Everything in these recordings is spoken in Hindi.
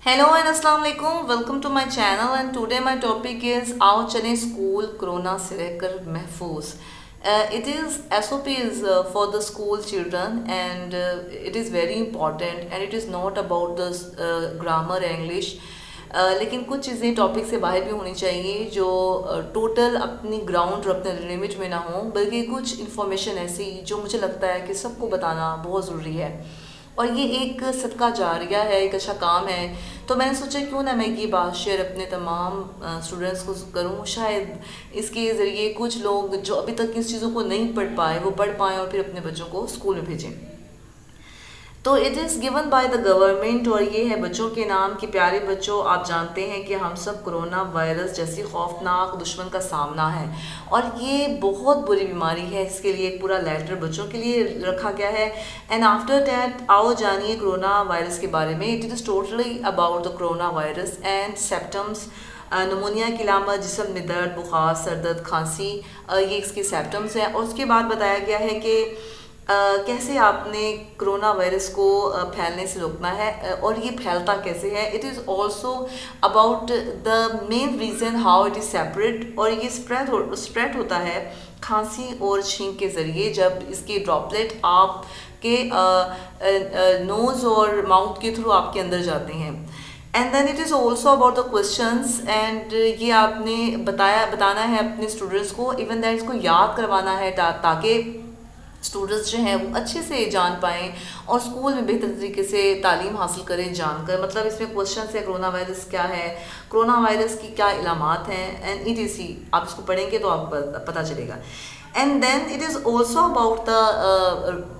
Hello and Assalamu alaikum. Welcome to my channel and today my topic is आओ चलें स्कूल कोरोना से रहकर महफूज. It is SOPs for the school children and it is very important and it is not about the grammar English. लेकिन कुछ चीज़ें टॉपिक से बाहर भी होनी चाहिए जो टोटल अपनी ग्राउंड और अपने लिमिट में ना हो, बल्कि कुछ इन्फॉर्मेशन ऐसी जो मुझे लगता है कि सबको बताना बहुत ज़रूरी है और ये एक सदका जारिया है, एक अच्छा काम है. तो मैंने सोचा क्यों ना मैं ये बात शेयर अपने तमाम स्टूडेंट्स को करूँ. शायद इसके ज़रिए कुछ लोग जो अभी तक इस चीज़ों को नहीं पढ़ पाए वो पढ़ पाएँ और फिर अपने बच्चों को स्कूल में भेजें. तो it is given by the government और ये है बच्चों के नाम कि प्यारे बच्चों, आप जानते हैं कि हम सब कोरोना वायरस जैसी खौफनाक दुश्मन का सामना है और ये बहुत बुरी बीमारी है. इसके लिए एक पूरा लेटर बच्चों के लिए रखा गया है. एंड आफ्टर दैट आओ जानिए कोरोना वायरस के बारे में. It is totally about the corona virus and symptoms. Pneumonia की लामत, जिस्म में दर्द, बुखार, सरदर्द, खांसी, ये इसके सिम्पटम्स हैं. और उसके बाद बताया गया है कि कैसे आपने कोरोना वायरस को फैलने से रोकना है और ये फैलता कैसे है. It is also about the main reason how it is separate. और ये स्प्रेड होता है खांसी और छींक के ज़रिए जब इसके ड्रॉपलेट आपके नोज़ और माउथ के थ्रू आपके अंदर जाते हैं. And then it is also about the questions and ये आपने बताना है अपने स्टूडेंट्स को. इवन दैट इसको याद करवाना है ताकि स्टूडेंट्स जो हैं वो अच्छे से जान पाएँ और स्कूल में बेहतर तरीके से तालीम हासिल करें जानकर. मतलब इसमें क्वेश्चन है कोरोना वायरस क्या है, कोरोना वायरस की क्या इलामात हैं एंड ETC. आप इसको पढ़ेंगे तो आपको पता चलेगा. And then it is also about the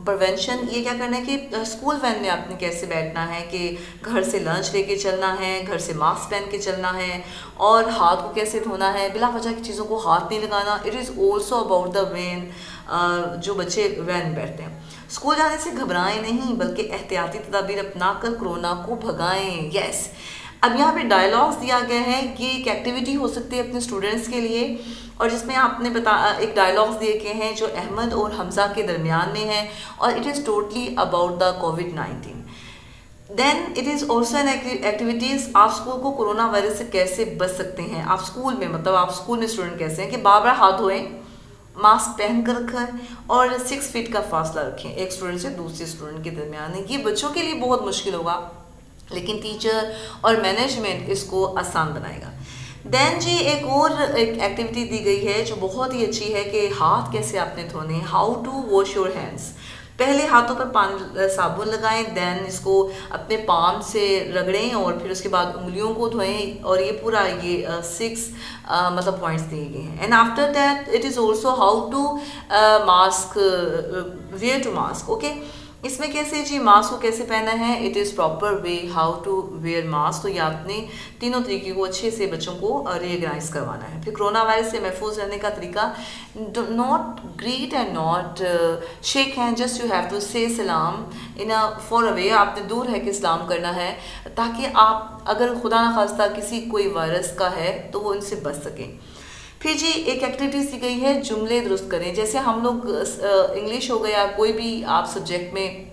prevention. ये क्या करना है कि स्कूल वैन में आपने कैसे बैठना है, कि घर से लंच लेके चलना है, घर से मास्क पहन के चलना है और हाथ को कैसे धोना है, बिला वजह की चीज़ों को हाथ नहीं लगाना. It is also about the van. जो बच्चे वैन में बैठते हैं, स्कूल जाने से घबराएं नहीं बल्कि एहतियाती तदाबीर अपना कर कोरोना को भगाएं. यस. अब यहाँ पे डायलॉग्स दिया गया है. ये एक एक्टिविटी हो सकती है अपने स्टूडेंट्स के लिए और जिसमें आपने एक डायलॉग्स दिए गए हैं जो अहमद और हमजा के दरमियान में है और it is totally about the कोविड-19. Then it is also an activities. आप स्कूल को कोरोना वायरस से कैसे बच सकते हैं. आप स्कूल में आप स्कूल में स्टूडेंट कैसे हैं कि बार बार हाथ धोएं, मास्क पहन कर रखें और 6 फीट का फासला रखें एक स्टूडेंट से दूसरे स्टूडेंट के दरमियान. ये बच्चों के लिए बहुत मुश्किल होगा लेकिन टीचर और मैनेजमेंट इसको आसान बनाएगा. देन जी एक एक्टिविटी दी गई है जो बहुत ही अच्छी है कि हाथ कैसे आपने धोने. How to wash your hands. पहले हाथों पर पानी साबुन लगाएं, देन इसको अपने पाम से रगड़ें और फिर उसके बाद उंगलियों को धोएं और ये पूरा 6 पॉइंट्स दिए गए हैं. And after that it is also how to mask, wear to mask. Okay, इसमें कैसे जी मास्क को कैसे पहना है. It is proper way how to wear mask. तो ये आपने तीनों तरीके को अच्छे से बच्चों को रियगनाइज करवाना है. फिर कोरोना वायरस से महफूज रहने का तरीका, not greet and not shake hand, just you have to say सलाम इन अ फॉर अवे. आपने दूर है कि सलाम करना है ताकि आप अगर खुदा न खास्ता किसी कोई वायरस का है तो वो इनसे बच सकें. फिर जी एक एक्टिविटीज़ दी गई है, जुमले दुरुस्त करें. जैसे हम लोग इंग्लिश हो गया, कोई भी आप सब्जेक्ट में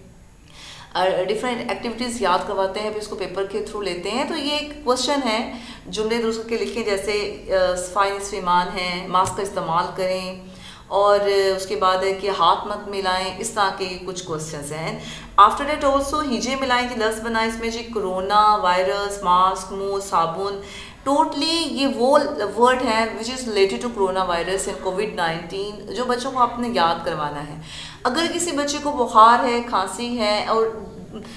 डिफरेंट एक्टिविटीज़ याद करवाते हैं फिर इसको पेपर के थ्रू लेते हैं. तो ये एक क्वेश्चन है, जुमले दुरुस्त के लिखें. जैसे सफाई निस्फ़ ईमान है, मास्क का इस्तेमाल करें और उसके बाद है कि हाथ मत मिलाएं. इस तरह के कुछ क्वेश्चंस हैं. आफ्टर डेट ऑल्सो हीजे मिलाएं की लफ्ज़ बनाएं. इसमें जी कोरोना वायरस, मास्क, मुँह, साबुन, टोटली ये वो वर्ड है which is related to corona virus and कोविड-19 जो बच्चों को आपने याद करवाना है. अगर किसी बच्चे को बुखार है, खांसी है और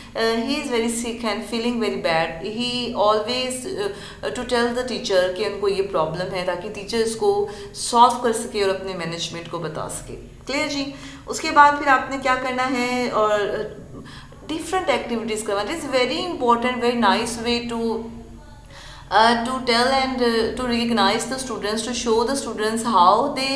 he is very sick and feeling very bad, he always to tell the teacher कि उनको ये प्रॉब्लम है ताकि टीचर इसको सॉल्व कर सके और अपने मैनेजमेंट को बता सके. क्लियर जी. उसके बाद फिर आपने क्या करना है और डिफरेंट एक्टिविटीज़ करवाना. Is very important, very nice way to tell and to recognize the students, to show the students how they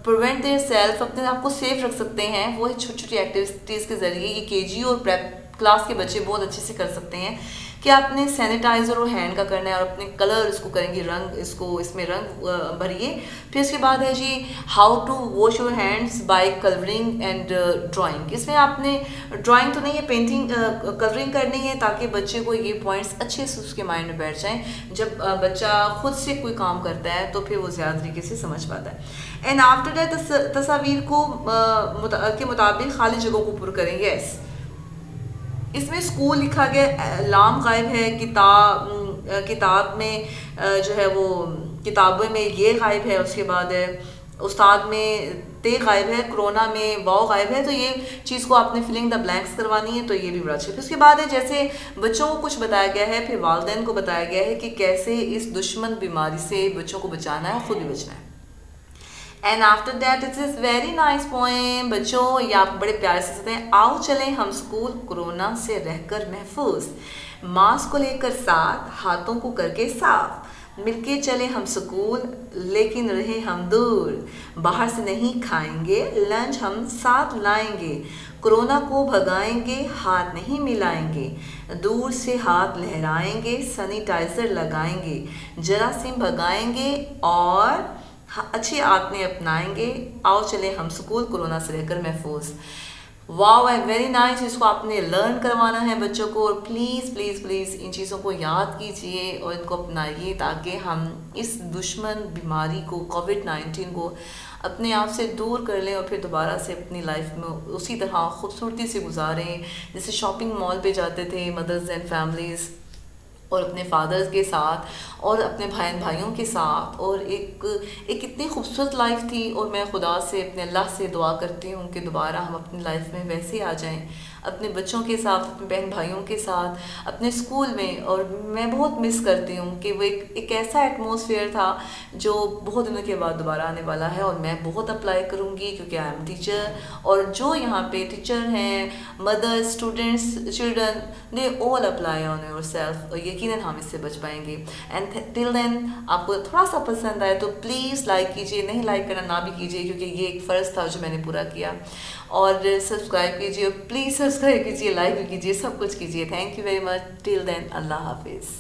prevent their self. अपने आप को सेफ रख सकते हैं वो छोटी छोटी एक्टिविटीज़ के ज़रिए. ये KG और प्रेप क्लास के बच्चे बहुत अच्छे से कर सकते हैं. कि आपने सैनिटाइज़र और हैंड का करना है और अपने कलर इसको करेंगे, रंग इसको इसमें रंग भरिए। फिर उसके बाद है जी how to wash your hands by colouring and drawing. इसमें आपने ड्राइंग तो नहीं है, पेंटिंग कलरिंग करनी है ताकि बच्चे को ये पॉइंट्स अच्छे से उसके माइंड में बैठ जाएं। जब बच्चा खुद से कोई काम करता है तो फिर वो ज़्यादा तरीके से समझ पाता है। एंड आफ्टर दैट तस्वीर को के मुताबिक खाली जगहों को पुर करें। यस, इसमें स्कूल लिखा गया, लाम गायब है, किताब में जो है वो किताबों में ये गायब है, उसके बाद है उस्ताद में ते गायब है, कोरोना में वाओ गायब है। तो ये चीज़ को आपने फिलिंग द ब्लैंक्स करवानी है, तो ये भी बड़ा अच्छा है। फिर उसके बाद है जैसे बच्चों को कुछ बताया गया है, फिर वालिदैन को बताया गया है कि कैसे इस दुश्मन बीमारी से बच्चों को बचाना है, खुद ही बचना है। And after that it is very nice poem. बच्चों ये आप बड़े प्यार से सुनते हैं। आओ चलें हम स्कूल कोरोना से रहकर महफूज, मास्क को लेकर साथ, हाथों को करके साफ, मिलके चले हम स्कूल लेकिन रहे हम दूर, बाहर से नहीं खाएंगे लंच हम साथ लाएंगे, कोरोना को भगाएंगे हाथ नहीं मिलाएंगे, दूर से हाथ लहराएंगे सैनिटाइज़र लगाएंगे, जरासीम भगाएंगे और अच्छी आदतें अपनाएंगे। आओ चले हम स्कूल कोरोना से रहकर महफूज। Wow and very nice. इसको आपने लर्न करवाना है बच्चों को, और प्लीज़ प्लीज़ प्लीज़ इन चीज़ों को याद कीजिए और इनको अपनाइए ताकि हम इस दुश्मन बीमारी को, कोविड-19 को अपने आप से दूर कर लें और फिर दोबारा से अपनी लाइफ में उसी तरह खूबसूरती से गुजारें जैसे शॉपिंग मॉल पे जाते थे मदर्स एंड फैमिलीज़, और अपने फादर्स के साथ और अपने भाइयों के साथ, और एक कितनी खूबसूरत लाइफ थी। और मैं खुदा से, अपने अल्लाह से दुआ करती हूँ कि दोबारा हम अपनी लाइफ में वैसे आ जाएं, अपने बच्चों के साथ, अपने बहन भाइयों के साथ, अपने स्कूल में। और मैं बहुत मिस करती हूँ कि वो एक ऐसा एटमॉस्फेयर था जो बहुत दिनों के बाद दोबारा आने वाला है। और मैं बहुत अप्लाई करूँगी क्योंकि आई एम टीचर, और जो यहाँ पे टीचर हैं, mothers, students, children, they all apply on yourself, और यकीनन हम इससे बच पाएंगे। एंड टिल देन आपको थोड़ा सा पसंद आए तो प्लीज़ लाइक कीजिए, नहीं लाइक करना ना भी कीजिए क्योंकि ये एक फ़र्ज़ था जो मैंने पूरा किया। और सब्सक्राइब कीजिए, प्लीज़ सब्सक्राइब कीजिए, लाइक भी कीजिए, सब कुछ कीजिए। Thank you very much. Till then अल्लाह हाफिज़।